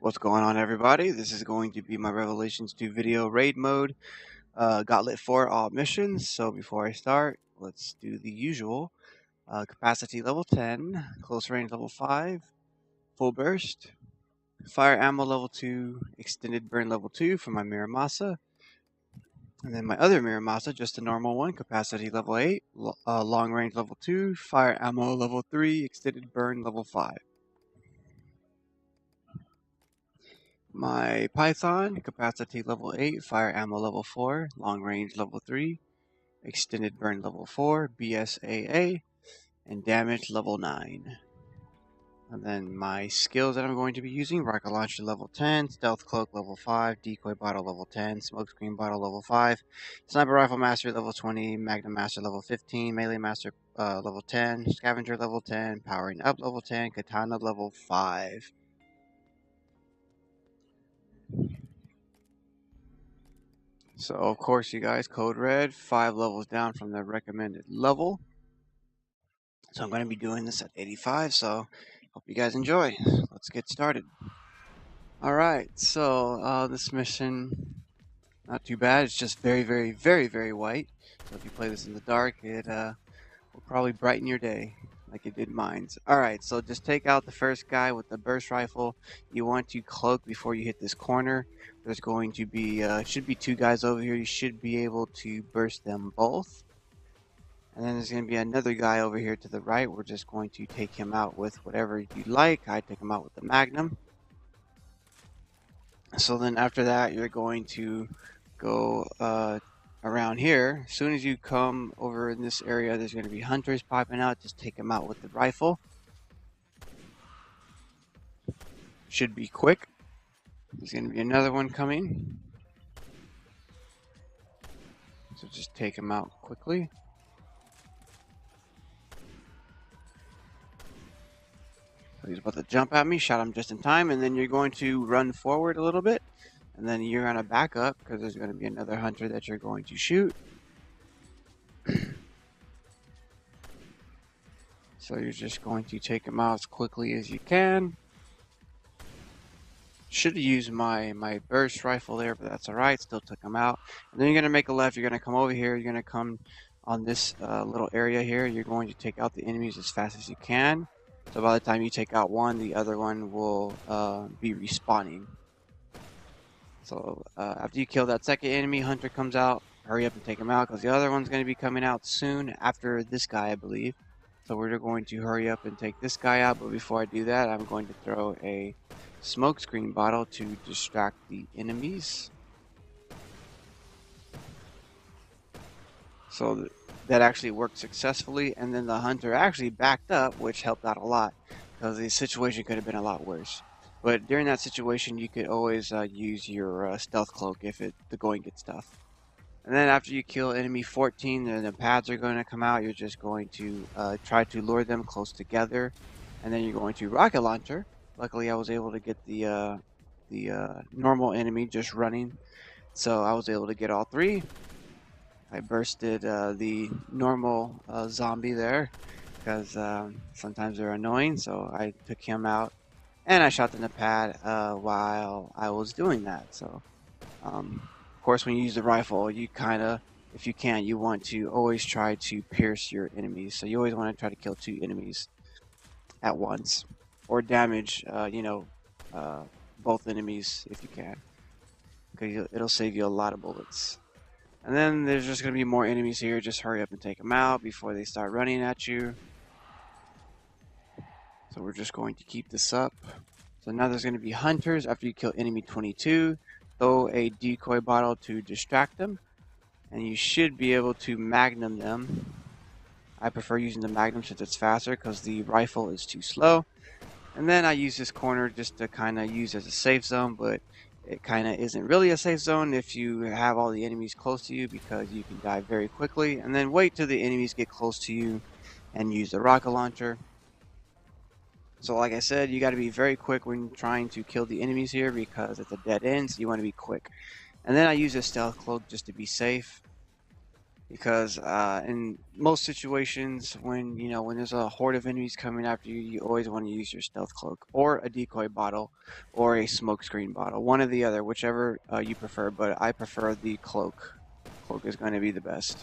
What's going on, everybody? This is going to be my Revelations 2 video raid mode, Gauntlet 4 all missions. So before I start, let's do the usual. Capacity level 10, close range level 5, full burst, fire ammo level 2, extended burn level 2 for my Miramasa. And then my other Miramasa, just a normal one, capacity level 8, long range level 2, fire ammo level 3, extended burn level 5. My Python, capacity level 8, fire ammo level 4, long range level 3, extended burn level 4, BSAA, and damage level 9. And then my skills that I'm going to be using, rocket launcher level 10, stealth cloak level 5, decoy bottle level 10, smokescreen bottle level 5, sniper rifle master level 20, magnum master level 15, melee master level 10, scavenger level 10, powering up level 10, katana level 5. So, of course, you guys, code red, 5 levels down from the recommended level. So I'm going to be doing this at 85, so hope you guys enjoy. Let's get started. Alright, so this mission, not too bad. It's just very, very, very, very white. So if you play this in the dark, it will probably brighten your day like it did mine. Alright, so just take out the first guy with the burst rifle. You want to cloak before you hit this corner. There's going to be, should be 2 guys over here. You should be able to burst them both. And then there's going to be another guy over here to the right. We're just going to take him out with whatever you like. I take him out with the Magnum. So then after that, you're going to go around here. As soon as you come over in this area, there's going to be hunters popping out. Just take them out with the rifle. Should be quick. There's going to be another one coming. So just take him out quickly. So he's about to jump at me, shot him just in time, and then you're going to run forward a little bit. And then you're going to back up because there's going to be another hunter that you're going to shoot. So you're just going to take him out as quickly as you can. Should have used my burst rifle there, but that's alright. Still took him out. And then you're going to make a left. You're going to come over here. You're going to come on this little area here. You're going to take out the enemies as fast as you can. So by the time you take out one, the other one will be respawning. So after you kill that second enemy, hunter comes out. Hurry up and take him out because the other one's going to be coming out soon after this guy, I believe. So we're going to hurry up and take this guy out. But before I do that, I'm going to throw a smokescreen bottle to distract the enemies. So that actually worked successfully, and then the hunter actually backed up, which helped out a lot because the situation could have been a lot worse. But during that situation, you could always use your stealth cloak if the going gets tough. And then after you kill enemy 14, the pads are going to come out. You're just going to try to lure them close together, and then you're going to rocket launcher. Luckily, I was able to get the normal enemy just running, so I was able to get all 3. I bursted the normal zombie there because sometimes they're annoying, so I took him out and I shot the pad while I was doing that. So of course, when you use the rifle, you kind of, if you can, you want to always try to pierce your enemies. So you always want to try to kill 2 enemies at once, or damage both enemies if you can, because it'll save you a lot of bullets. And then there's just going to be more enemies here. Just hurry up and take them out before they start running at you. So we're just going to keep this up. So now there's going to be hunters. After you kill enemy 22, throw a decoy bottle to distract them. And you should be able to magnum them. I prefer using the magnum since it's faster because the rifle is too slow. And then I use this corner just to kind of use as a safe zone, but it kind of isn't really a safe zone if you have all the enemies close to you because you can die very quickly. And then wait till the enemies get close to you and use the rocket launcher. So like I said, you got to be very quick when trying to kill the enemies here because it's a dead end, so you want to be quick. And then I use a stealth cloak just to be safe. because in most situations when when there's a horde of enemies coming after you, you always want to use your stealth cloak or a decoy bottle or a smoke screen bottle, one or the other, whichever you prefer, but I prefer the cloak. Cloak is going to be the best.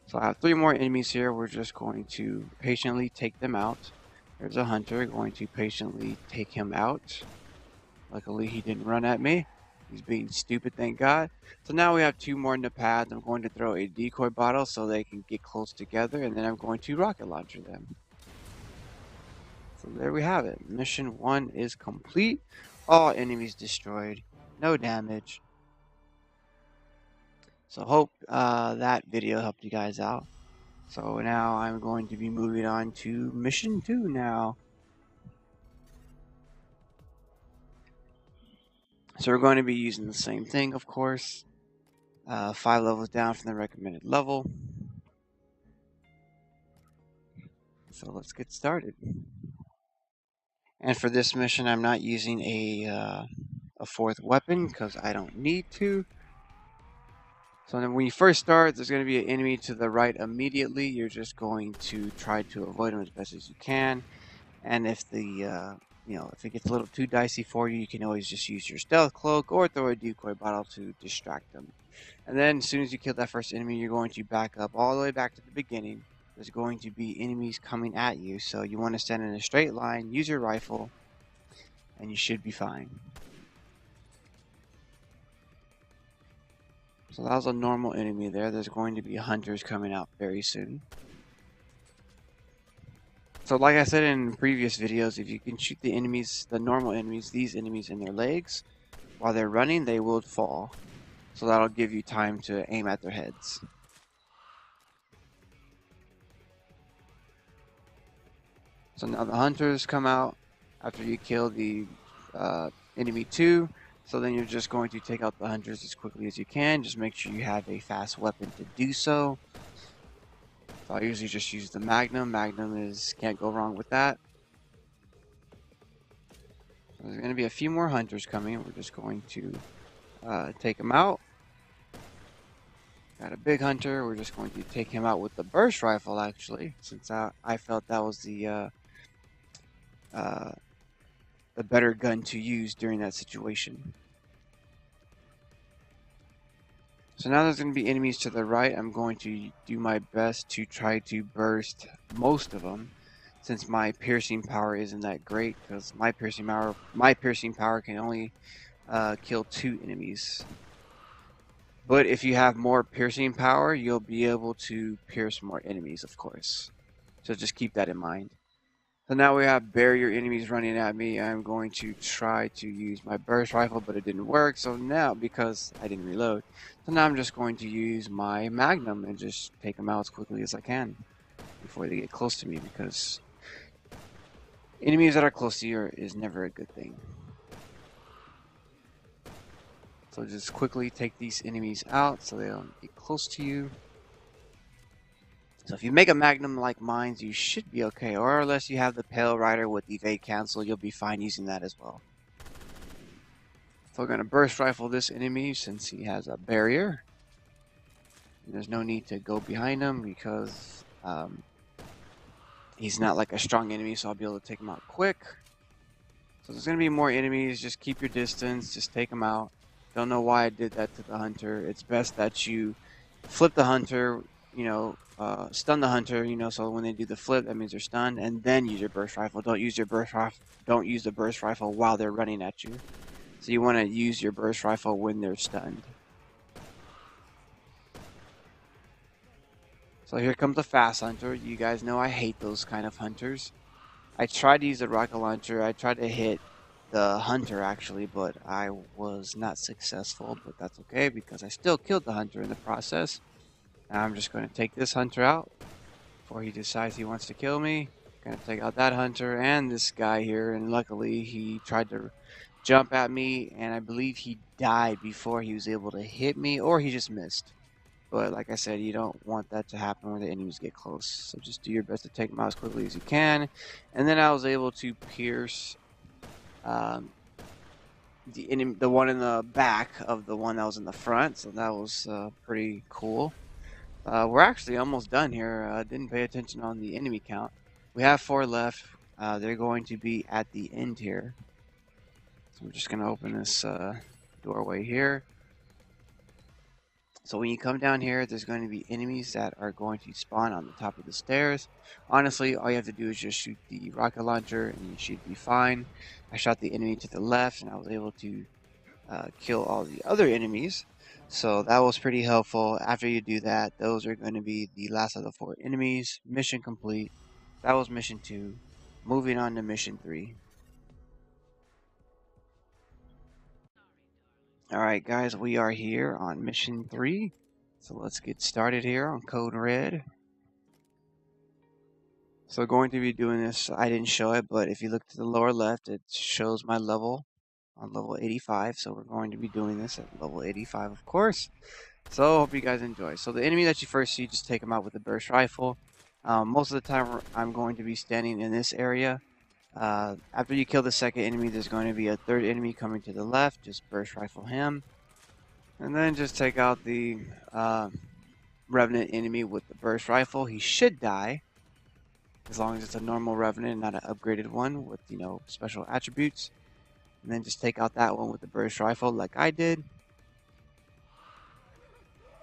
So I have 3 more enemies here. We're just going to patiently take them out. There's a hunter, going to patiently take him out. Luckily he didn't run at me. He's being stupid, thank God. So now we have 2 more in the path. I'm going to throw a decoy bottle so they can get close together, and then I'm going to rocket launcher them. So there we have it. Mission 1 is complete. All enemies destroyed. No damage. So hope that video helped you guys out. So now I'm going to be moving on to mission 2 now. So we're going to be using the same thing, of course. 5 levels down from the recommended level. So let's get started. And for this mission, I'm not using a 4th weapon because I don't need to. So then when you first start, there's going to be an enemy to the right immediately. You're just going to try to avoid them as best as you can. And if the if it gets a little too dicey for you, you can always just use your stealth cloak or throw a decoy bottle to distract them. And then as soon as you kill that first enemy, you're going to back up all the way back to the beginning. There's going to be enemies coming at you, so you want to stand in a straight line, use your rifle, and you should be fine. So that was a normal enemy there. There's going to be hunters coming out very soon. So like I said in previous videos, if you can shoot the enemies, the normal enemies, these enemies in their legs, while they're running, they will fall. So that'll give you time to aim at their heads. So now the hunters come out after you kill the enemy 2. So then you're just going to take out the hunters as quickly as you can. Just make sure you have a fast weapon to do so. So I usually just use the Magnum. Magnum can't go wrong with that. So there's going to be a few more hunters coming. We're just going to take them out. Got a big hunter. We're just going to take him out with the burst rifle, actually, since I felt that was the better gun to use during that situation. So now there's going to be enemies to the right. I'm going to do my best to try to burst most of them, since my piercing power isn't that great, because my piercing power can only kill 2 enemies. But if you have more piercing power, you'll be able to pierce more enemies, of course. So just keep that in mind. So now we have barrier enemies running at me. I'm going to try to use my burst rifle, but it didn't work. So now, because I didn't reload, so now I'm just going to use my Magnum and just take them out as quickly as I can before they get close to me, because enemies that are close to you is never a good thing. So just quickly take these enemies out so they don't get close to you. So if you make a Magnum like mine, you should be okay. Or unless you have the Pale Rider with evade cancel, you'll be fine using that as well. So we're going to burst rifle this enemy since he has a barrier. And there's no need to go behind him because he's not like a strong enemy, so I'll be able to take him out quick. So there's going to be more enemies. Just keep your distance. Just take them out. Don't know why I did that to the hunter. It's best that you flip the hunter, stun the hunter, so when they do the flip, that means they're stunned, and then use your burst rifle. Don't use the burst rifle while they're running at you. So you want to use your burst rifle when they're stunned. So here comes the fast hunter. You guys know I hate those kind of hunters. I tried to use the rocket launcher. I tried to hit the hunter actually, but I was not successful, but that's okay because I still killed the hunter in the process. Now I'm just going to take this hunter out before he decides he wants to kill me. Going to take out that hunter and this guy here, and luckily he tried to jump at me, and I believe he died before he was able to hit me, or he just missed. But like I said, you don't want that to happen when the enemies get close. So just do your best to take them out as quickly as you can. And then I was able to pierce the one in the back of the one that was in the front, so that was pretty cool. We're actually almost done here. Didn't pay attention on the enemy count. We have 4 left. They're going to be at the end here. So I'm just going to open this doorway here. So when you come down here, there's going to be enemies that are going to spawn on the top of the stairs. Honestly, all you have to do is just shoot the rocket launcher and you should be fine. I shot the enemy to the left and I was able to kill all the other enemies. So that was pretty helpful. After you do that, those are going to be the last of the 4 enemies. Mission complete. That was mission 2. Moving on to mission 3. Alright guys, we are here on mission 3. So let's get started here on Code Red. So going to be doing this, I didn't show it, but if you look to the lower left, it shows my level on level 85. So we're going to be doing this at level 85, of course. So hope you guys enjoy. So the enemy that you first see, just take them out with the burst rifle. Most of the time I'm going to be standing in this area. After you kill the second enemy, there's going to be a third enemy coming to the left. Just burst rifle him. And then just take out the Revenant enemy with the burst rifle. He should die, as long as it's a normal Revenant, not an upgraded one with, special attributes. And then just take out that one with the burst rifle like I did.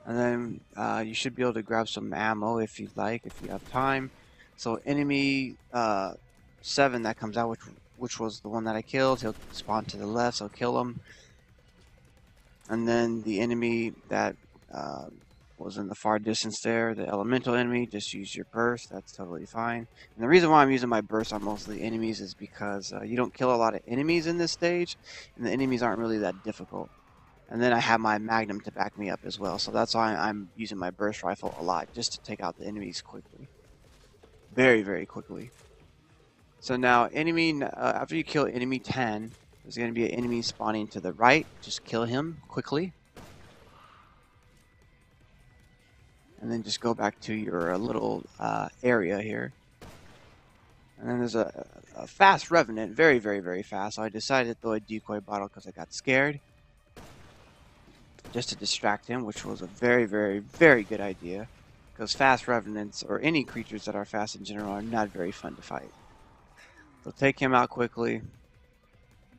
And then you should be able to grab some ammo if you'd like, if you have time. So enemy 7 that comes out, which was the one that I killed, he'll spawn to the left, so kill him. And then the enemy that was in the far distance there, the elemental enemy, just use your burst, that's totally fine. And the reason why I'm using my burst on most of the enemies is because you don't kill a lot of enemies in this stage, and the enemies aren't really that difficult. And then I have my magnum to back me up as well, so that's why I'm using my burst rifle a lot, just to take out the enemies quickly. Very, very quickly. So now, after you kill enemy 10, there's going to be an enemy spawning to the right. Just kill him quickly. And then just go back to your little area here. And then there's a fast Revenant, very, very, very fast. So I decided to throw a decoy bottle because I got scared, just to distract him, which was a very, very, very good idea. Because fast Revenants, or any creatures that are fast in general, are not very fun to fight. So take him out quickly,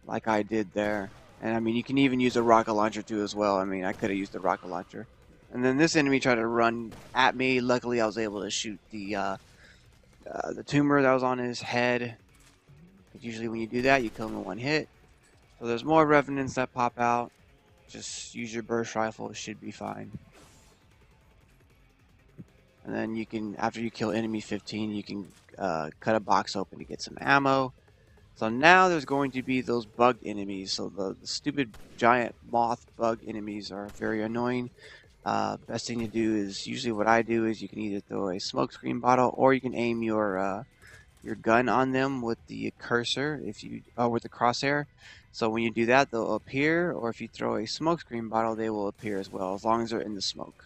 like I did there. And I mean, you can even use a rocket launcher too as well. I mean, I could have used the rocket launcher. And then this enemy tried to run at me. Luckily, I was able to shoot the tumor that was on his head. Usually when you do that, you kill him in one hit. So there's more Revenants that pop out. Just use your burst rifle, it should be fine. And then you can, after you kill enemy 15, you can cut a box open to get some ammo. So now there's going to be those bug enemies. So the stupid giant moth bug enemies are very annoying. Best thing to do is, usually what I do is, you can either throw a smokescreen bottle or you can aim your gun on them with the cursor, with the crosshair. So when you do that, they'll appear, or if you throw a smokescreen bottle, they will appear as well, as long as they're in the smoke.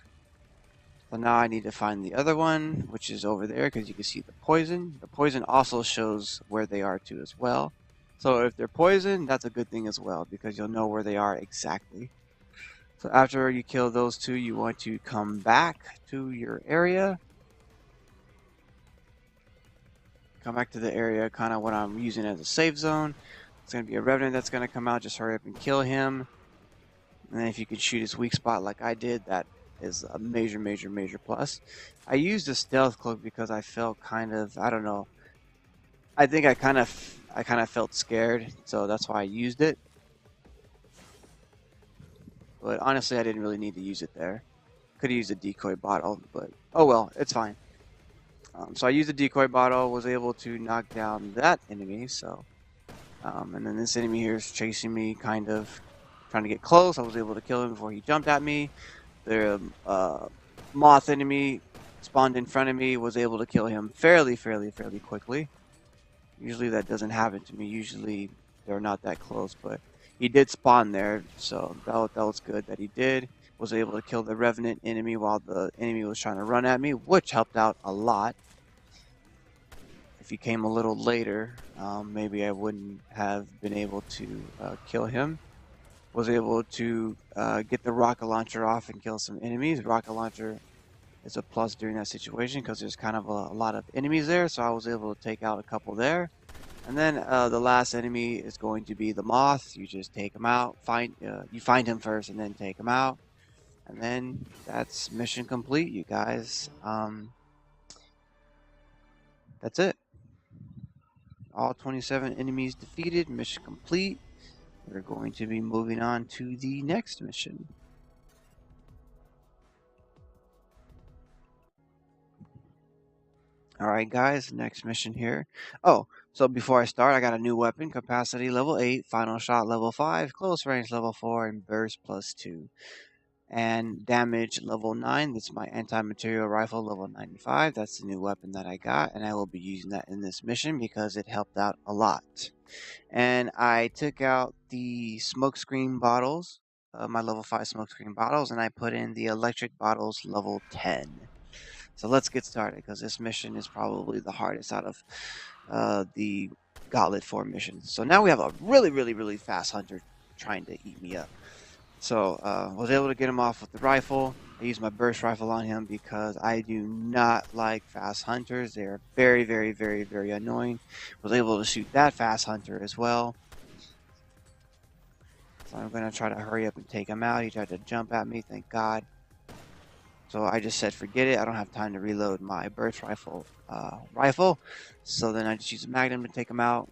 So now I need to find the other one, which is over there, because you can see the poison. The poison also shows where they are too as well. So if they're poisoned, that's a good thing as well, because you'll know where they are exactly. So after you kill those two, you want to come back to your area. Come back to the area, kind of what I'm using as a safe zone. It's going to be a Revenant that's going to come out. Just hurry up and kill him. And then if you can shoot his weak spot like I did, that is a major, major, major plus. I used a stealth cloak because I felt kind of, I don't know. I think I kind of felt scared, so that's why I used it. But honestly, I didn't really need to use it there. Could have used a decoy bottle, but oh well, it's fine. So I used the decoy bottle, was able to knock down that enemy. So, and then this enemy here is chasing me, kind of trying to get close. I was able to kill him before he jumped at me. The moth enemy spawned in front of me, was able to kill him fairly quickly. Usually that doesn't happen to me. Usually they're not that close, but he did spawn there, so that was good that he did. Was able to kill the Revenant enemy while the enemy was trying to run at me, which helped out a lot. If he came a little later, maybe I wouldn't have been able to kill him. was able to get the rocket launcher off and kill some enemies. Rocket launcher is a plus during that situation because there's kind of a lot of enemies there, so I was able to take out a couple there. And then the last enemy is going to be the moth. You just take him out, you find him first, and then take him out, and then that's mission complete, you guys. That's it. All 27 enemies defeated. Mission complete. We're going to be moving on to the next mission. Alright guys, next mission here. Oh, so before I start, I got a new weapon. Capacity level 8, final shot level 5, close range level 4, and burst +2. And damage level 9. That's my anti-material rifle level 95. That's the new weapon that I got, and I will be using that in this mission because it helped out a lot. And I took out the smokescreen bottles, my level 5 smokescreen bottles, and I put in the electric bottles level 10. So let's get started because this mission is probably the hardest out of the Gauntlet 4 missions. So now we have a really fast hunter trying to eat me up. So was able to get him off with the rifle. I used my burst rifle on him because I do not like fast hunters. They're very annoying. Was able to shoot that fast hunter as well. So I'm going to try to hurry up and take him out. He tried to jump at me, thank God. So I just said forget it. I don't have time to reload my burst rifle. So then I just use a magnum to take him out.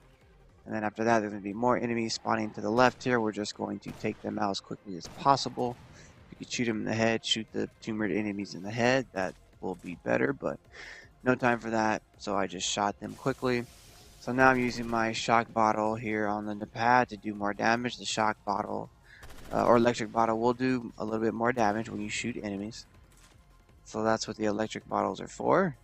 And then after that, there's going to be more enemies spawning to the left here. We're just going to take them out as quickly as possible. If you could shoot them in the head, shoot the tumored enemies in the head, that will be better, but no time for that. So I just shot them quickly. So now I'm using my shock bottle here on the pad to do more damage. The shock bottle or electric bottle will do a little bit more damage when you shoot enemies. So that's what the electric bottles are for.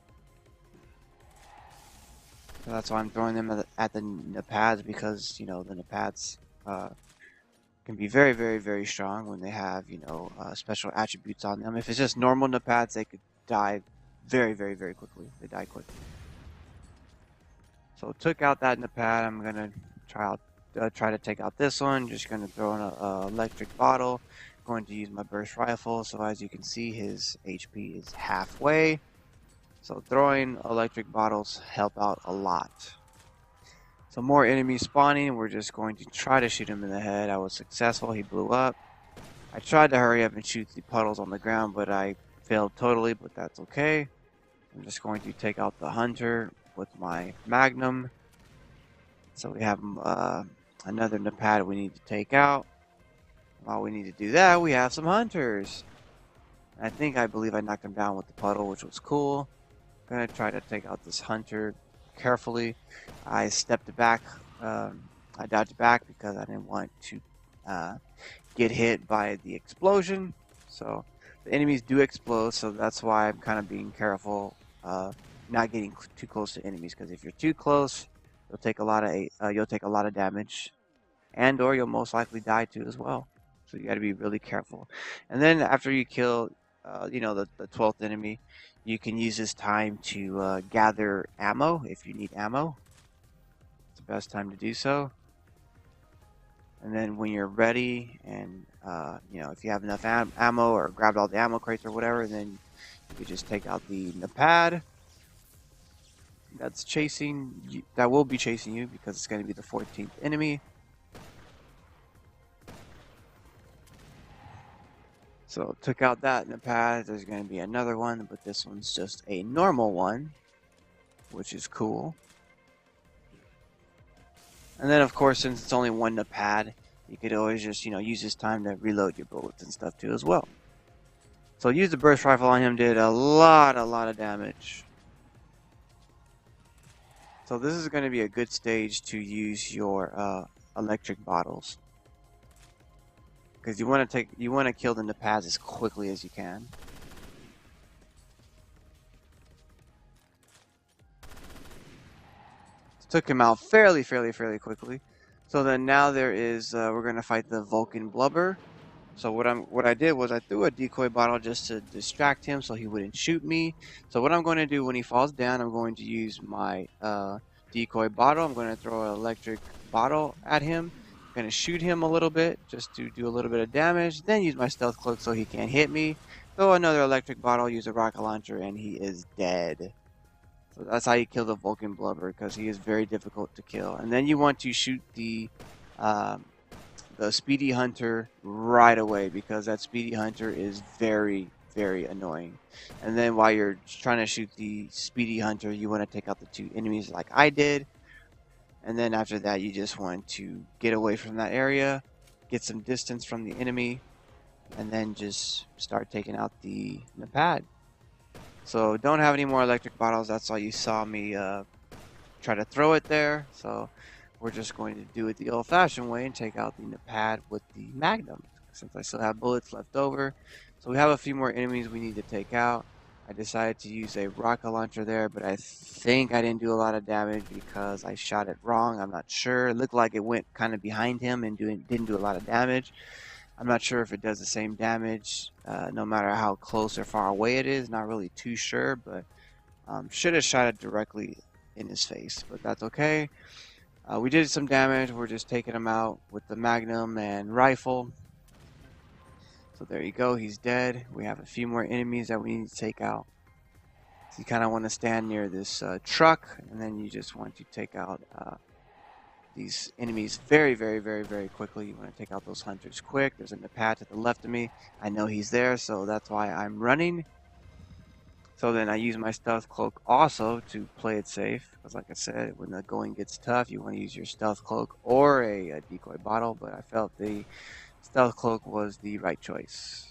So that's why I'm throwing them at the pads, because you know the pads can be very strong when they have special attributes on them. If it's just normal pads, they could die very quickly. They die quickly. So took out that pad. I'm gonna try to take out this one. Just gonna throw in a electric bottle. Going to use my burst rifle. So as you can see, his HP is halfway. So throwing electric bottles help out a lot. So more enemies spawning. We're just going to try to shoot him in the head. I was successful. He blew up. I tried to hurry up and shoot the puddles on the ground, but I failed totally, but that's okay. I'm just going to take out the hunter with my magnum. So we have another pad we need to take out. While we need to do that, we have some hunters. I believe I knocked him down with the puddle, which was cool. I'm going to try to take out this hunter carefully. I stepped back. I dodged back because I didn't want to get hit by the explosion. So the enemies do explode, so that's why I'm kind of being careful, not getting too close to enemies. Because if you're too close, you'll take a lot of damage, and/or you'll most likely die too as well. So you got to be really careful. And then after you kill, the 12th enemy, you can use this time to gather ammo if you need ammo. It's the best time to do so. And then when you're ready, and if you have enough ammo or grabbed all the ammo crates or whatever, then you can just take out the pad that's chasing you. That will be chasing you because it's going to be the 14th enemy. So took out that pad. There's going to be another one, but this one's just a normal one, which is cool. And then of course, since it's only one pad, you could always just use this time to reload your bullets and stuff too as well. So use the burst rifle on him, did a lot of damage. So this is going to be a good stage to use your electric bottles. Because you want to kill the pads as quickly as you can. Took him out fairly quickly. So then now there is we're gonna fight the Vulcan Blubber. So what I did was I threw a decoy bottle just to distract him so he wouldn't shoot me. So what I'm going to do when he falls down, I'm going to use my decoy bottle. I'm going to throw an electric bottle at him. going to shoot him a little bit just to do a little bit of damage, then use my stealth cloak so he can't hit me. Throw another electric bottle, use a rocket launcher, and he is dead. So that's how you kill the Vulcan Blubber, because he is very difficult to kill. And then you want to shoot the Speedy Hunter right away, because that Speedy Hunter is very, very annoying. And then while you're trying to shoot the Speedy Hunter, you want to take out the 2 enemies like I did. And then after that, you just want to get away from that area, get some distance from the enemy, and then just start taking out the pad. So don't have any more electric bottles. That's why you saw me try to throw it there. So we're just going to do it the old-fashioned way and take out the pad with the Magnum, since I still have bullets left over. So we have a few more enemies we need to take out. I decided to use a rocket launcher there, but I think I didn't do a lot of damage because I shot it wrong. I'm not sure. It looked like it went kind of behind him and didn't do a lot of damage. I'm not sure if it does the same damage no matter how close or far away it is. Not really too sure, but should have shot it directly in his face, but that's okay. We did some damage. We're just taking him out with the Magnum and rifle. So there you go, he's dead. We have a few more enemies that we need to take out. So you kind of want to stand near this truck, and then you just want to take out these enemies very, very, very, very quickly. You want to take out those hunters quick. There's a pad to the left of me. I know he's there, so that's why I'm running. So then I use my stealth cloak also to play it safe, because like I said, when the going gets tough, you want to use your stealth cloak or a decoy bottle, but I felt the stealth cloak was the right choice.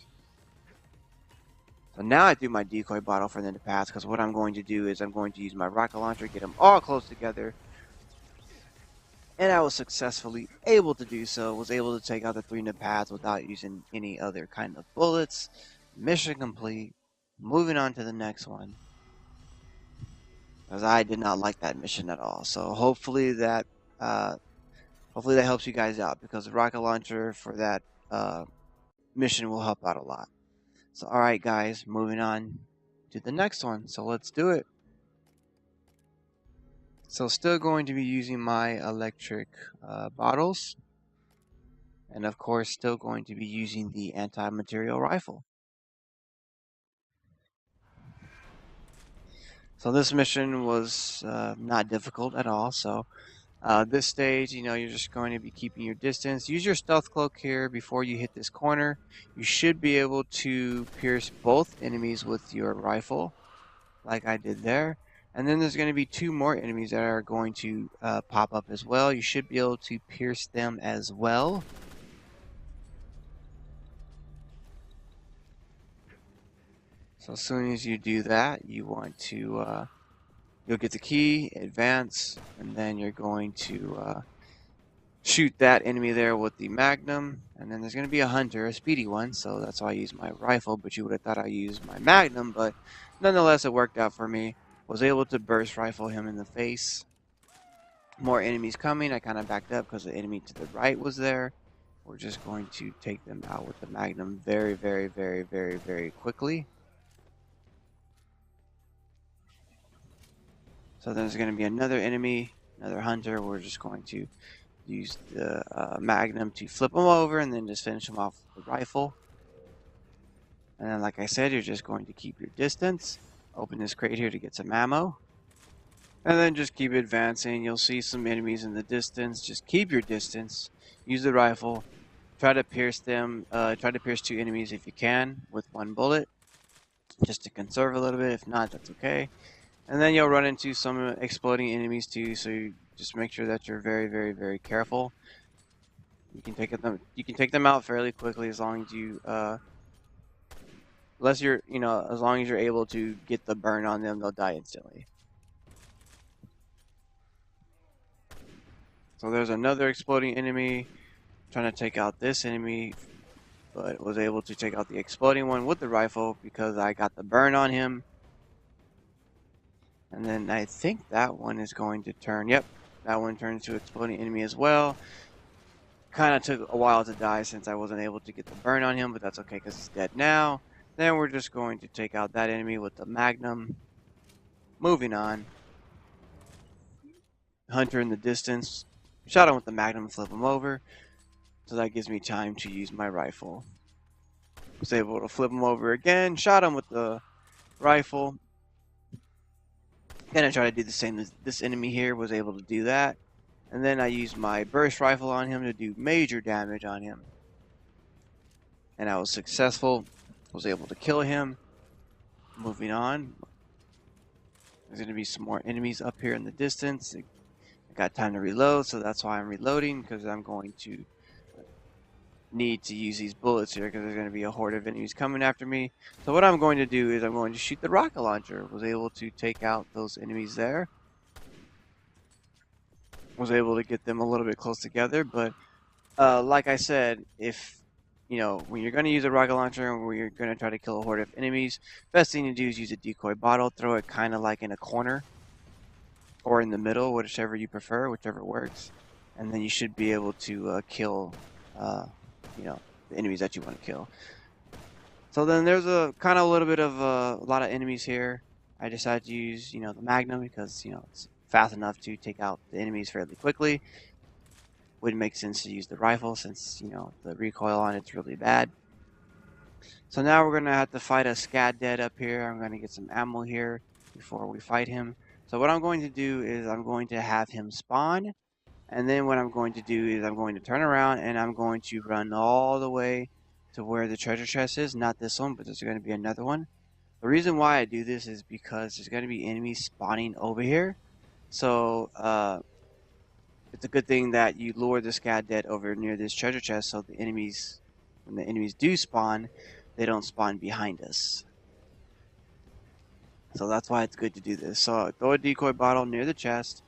So now I do my decoy bottle for them to pass, because what I'm going to do is I'm going to use my rocket launcher, get them all close together, and I was successfully able to do so. Was able to take out the 3 pads without using any other kind of bullets. Mission complete. Moving on to the next one, because I did not like that mission at all. So hopefully that helps you guys out, because the rocket launcher for that mission will help out a lot. So alright guys, moving on to the next one. So let's do it. So still going to be using my electric bottles. And of course still going to be using the anti-material rifle. So this mission was not difficult at all. So this stage, you're just going to be keeping your distance. Use your stealth cloak here before you hit this corner. You should be able to pierce both enemies with your rifle, like I did there. And then there's going to be 2 more enemies that are going to pop up as well. You should be able to pierce them as well. So as soon as you do that, you want to, you'll get the key, advance, and then you're going to shoot that enemy there with the Magnum. And then there's going to be a hunter, a speedy one, so that's why I use my rifle, but you would have thought I used my Magnum, but nonetheless it worked out for me. Was able to burst rifle him in the face. More enemies coming. I kind of backed up because the enemy to the right was there. We're just going to take them out with the Magnum very, very, very, very, very quickly. So there's going to be another enemy, another hunter. We're just going to use the Magnum to flip them over and then just finish them off with the rifle. And then like I said, you're just going to keep your distance. Open this crate here to get some ammo. And then just keep advancing. You'll see some enemies in the distance. Just keep your distance. Use the rifle. Try to pierce them. Try to pierce 2 enemies if you can with 1 bullet. Just to conserve a little bit. If not, that's okay. And then you'll run into some exploding enemies too. So you just make sure that you're very, very, very careful. You can take them out fairly quickly as long as you as long as you're able to get the burn on them, they'll die instantly. So there's another exploding enemy. Trying to take out this enemy, but was able to take out the exploding one with the rifle because I got the burn on him. And then I think that one is going to turn. Yep, that one turns to exploding enemy as well. Kind of took a while to die since I wasn't able to get the burn on him, but that's okay because he's dead now. Then we're just going to take out that enemy with the Magnum. Moving on. Hunter in the distance. Shot him with the Magnum and flip him over. So that gives me time to use my rifle. Was able to flip him over again, shot him with the rifle. Gonna try to do the same as this enemy here, was able to do that. And then I used my burst rifle on him to do major damage on him. And I was successful, was able to kill him. Moving on. There's gonna be some more enemies up here in the distance. I got time to reload, so that's why I'm reloading, because I'm going to need to use these bullets here because there's going to be a horde of enemies coming after me. So what I'm going to do is I'm going to shoot the rocket launcher. Was able to take out those enemies there. Was able to get them a little bit close together, but like I said, if you know, when you're going to use a rocket launcher and when you're going to try to kill a horde of enemies, best thing to do is use a decoy bottle. Throw it kind of like in a corner or in the middle, whichever you prefer, whichever works, and then you should be able to kill you know, the enemies that you want to kill. So then there's a kind of a little bit of a lot of enemies here. I decided to use, you know, the Magnum because, you know, it's fast enough to take out the enemies fairly quickly. Wouldn't make sense to use the rifle since, you know, the recoil on it's really bad. So now we're going to have to fight a Scad Dead up here. I'm going to get some ammo here before we fight him. So what I'm going to do is I'm going to have him spawn. And then what I'm going to do is I'm going to turn around and I'm going to run all the way to where the treasure chest is. Not this one, but there's going to be another one. The reason why I do this is because there's going to be enemies spawning over here. So it's a good thing that you lure the Scad Dead over near this treasure chest so the enemies, when the enemies do spawn, they don't spawn behind us. So that's why it's good to do this. So throw a decoy bottle near the chest.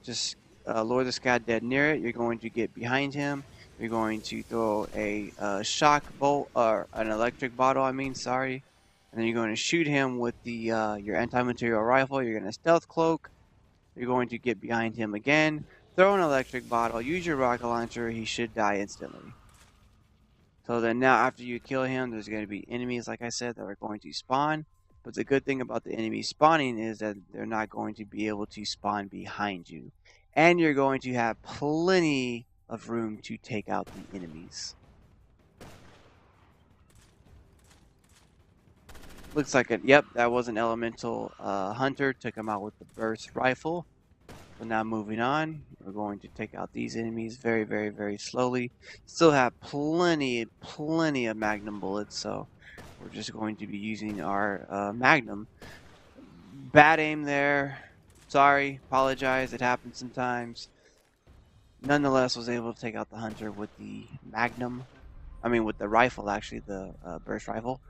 Just lure the Scad Dead near it. You're going to get behind him. You're going to throw a shock bolt, or an electric bottle, I mean, sorry. And then you're going to shoot him with the your anti-material rifle. You're going to stealth cloak. You're going to get behind him again. Throw an electric bottle. Use your rocket launcher. He should die instantly. So then now after you kill him, there's going to be enemies, like I said, that are going to spawn. But the good thing about the enemies spawning is that they're not going to be able to spawn behind you. And you're going to have plenty of room to take out the enemies. Looks like it. Yep, that was an elemental hunter. Took him out with the burst rifle. So now moving on, we're going to take out these enemies very, very, very slowly. Still have plenty of magnum bullets, so we're just going to be using our magnum. Bad aim there. Sorry, apologize. It happens sometimes. Nonetheless, was able to take out the hunter with the magnum. I mean, with the rifle, actually, the burst rifle.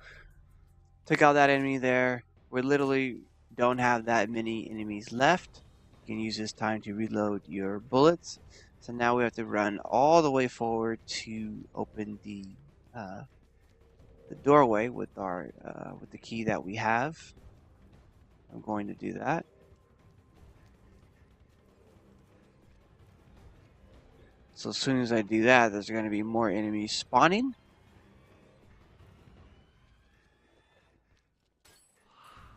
Took out that enemy there. We literally don't have that many enemies left. You can use this time to reload your bullets. So now we have to run all the way forward to open the doorway with our with the key that we have. I'm going to do that. So as soon as I do that, there's going to be more enemies spawning.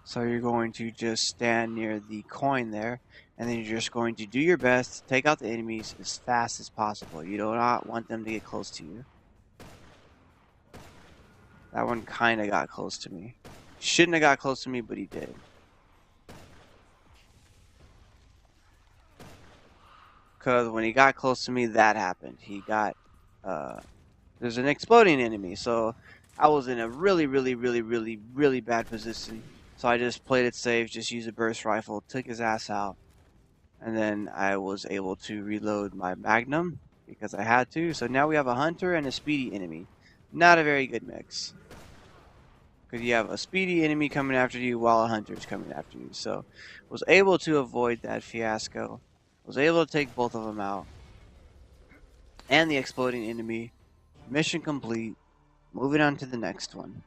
So you're going to just stand near the coin there, and then you're just going to do your best to take out the enemies as fast as possible. You do not want them to get close to you. That one kind of got close to me. Shouldn't have got close to me, but he did. Because when he got close to me, that happened. He got, there's an exploding enemy, so I was in a really bad position. So I just played it safe, just used a burst rifle, took his ass out, and then I was able to reload my magnum because I had to. So now we have a hunter and a speedy enemy. Not a very good mix. Because you have a speedy enemy coming after you while a hunter is coming after you. So was able to avoid that fiasco. Was able to take both of them out. And the exploding enemy. Mission complete. Moving on to the next one.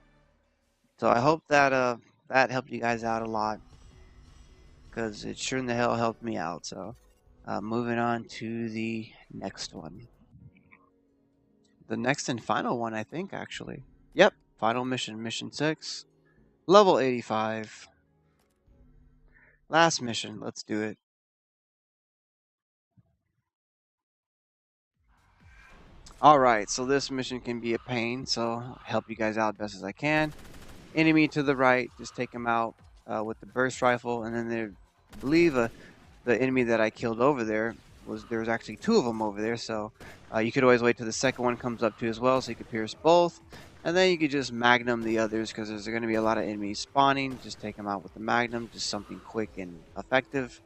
So I hope that that helped you guys out a lot. Because it sure in the hell helped me out. So moving on to the next one. The next and final one, I think, actually. Yep. Final mission. Mission 6. Level 85. Last mission. Let's do it. Alright, so this mission can be a pain, so I'll help you guys out best as I can. Enemy to the right, just take him out with the burst rifle, and then there, I believe the enemy that I killed over there was actually two of them over there, so you could always wait till the second one comes up too as well, so you could pierce both, and then you could just magnum the others because there's going to be a lot of enemies spawning. Just take them out with the magnum, just something quick and effective.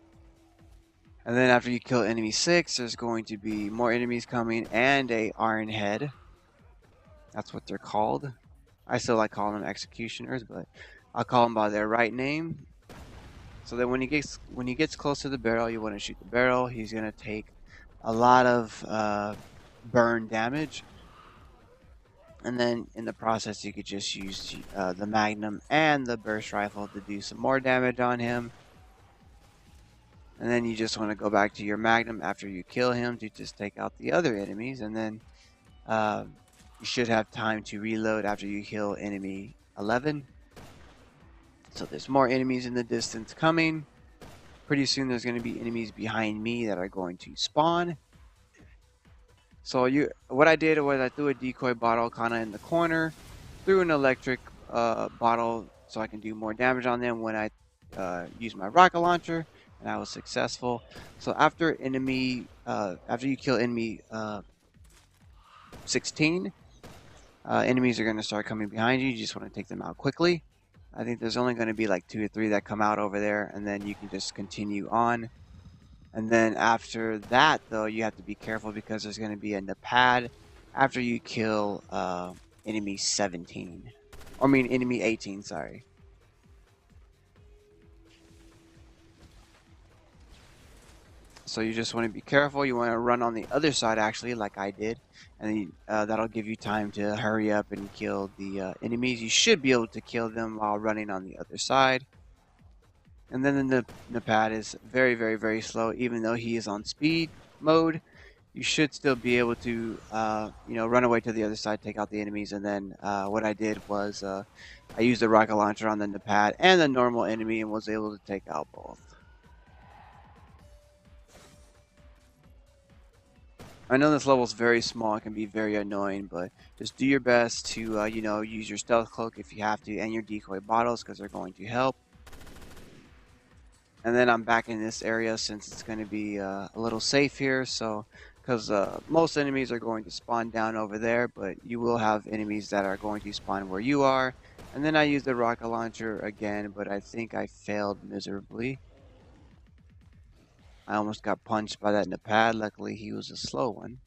And then after you kill enemy 6, there's going to be more enemies coming and a iron head. That's what they're called. I still like calling them executioners, but I'll call them by their right name. So that when he gets close to the barrel, you want to shoot the barrel. He's gonna take a lot of burn damage, and then in the process, you could just use the magnum and the burst rifle to do some more damage on him. And then you just want to go back to your magnum after you kill him to just take out the other enemies, and then uh, you should have time to reload after you kill enemy 11. So there's more enemies in the distance coming. Pretty soon there's going to be enemies behind me that are going to spawn. So what I did was I threw a decoy bottle kind of in the corner, threw an electric bottle so I can do more damage on them when I use my rocket launcher, and I was successful. So after you kill enemy 16, enemies are going to start coming behind you. You just want to take them out quickly. I think there's only going to be like 2 or 3 that come out over there, and then you can just continue on. And then after that, though, you have to be careful because there's going to be a pad after you kill enemy 17. Or I mean enemy 18, sorry. So you just want to be careful. You want to run on the other side, actually, like I did. And that'll give you time to hurry up and kill the enemies. You should be able to kill them while running on the other side. And then the pad is very, very, very slow. Even though he is on speed mode, you should still be able to, run away to the other side, take out the enemies. And then what I did was I used the rocket launcher on the pad and the normal enemy and was able to take out both. I know this level is very small, it can be very annoying, but just do your best to, use your stealth cloak if you have to, and your decoy bottles because they're going to help. And then I'm back in this area since it's going to be a little safe here, so because most enemies are going to spawn down over there, but you will have enemies that are going to spawn where you are. And then I used the rocket launcher again, but I think I failed miserably. I almost got punched by that Nepad. Luckily, he was a slow one.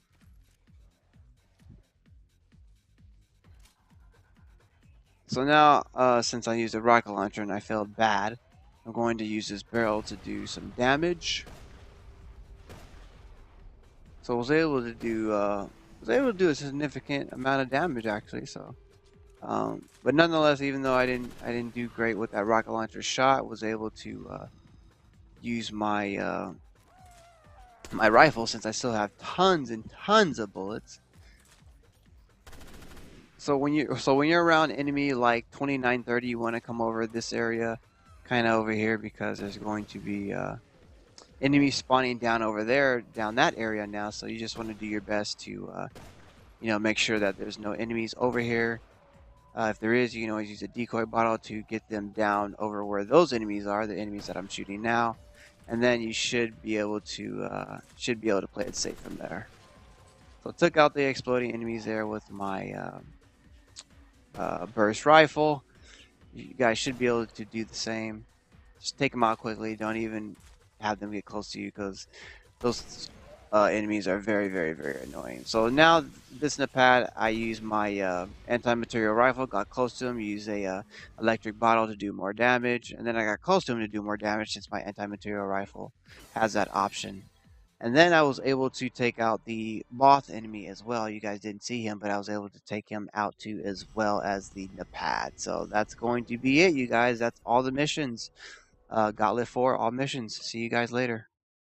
So now, since I used a rocket launcher and I failed bad, I'm going to use this barrel to do some damage. So I was able to do a significant amount of damage actually. So, but nonetheless, even though I didn't do great with that rocket launcher shot, was able to use my my rifle since I still have tons and tons of bullets. So when you're around enemy like 2930, you want to come over this area, kind of over here, because there's going to be enemies spawning down over there, down that area now. So you just want to do your best to make sure that there's no enemies over here. If there is, you can always use a decoy bottle to get them down over where those enemies are, the enemies that I'm shooting now, and then you should be able to play it safe from there. So I took out the exploding enemies there with my burst rifle. You guys should be able to do the same. Just take them out quickly. Don't even have them get close to you because those enemies are very, very, very annoying. So now this Nepad, I use my anti-material rifle, got close to him, use a electric bottle to do more damage, and then I got close to him to do more damage since my anti-material rifle has that option. And then I was able to take out the moth enemy as well. You guys didn't see him, but I was able to take him out too, as well as the Nepad. So that's going to be it, you guys. That's all the missions. Gauntlet 4, all missions. See you guys later.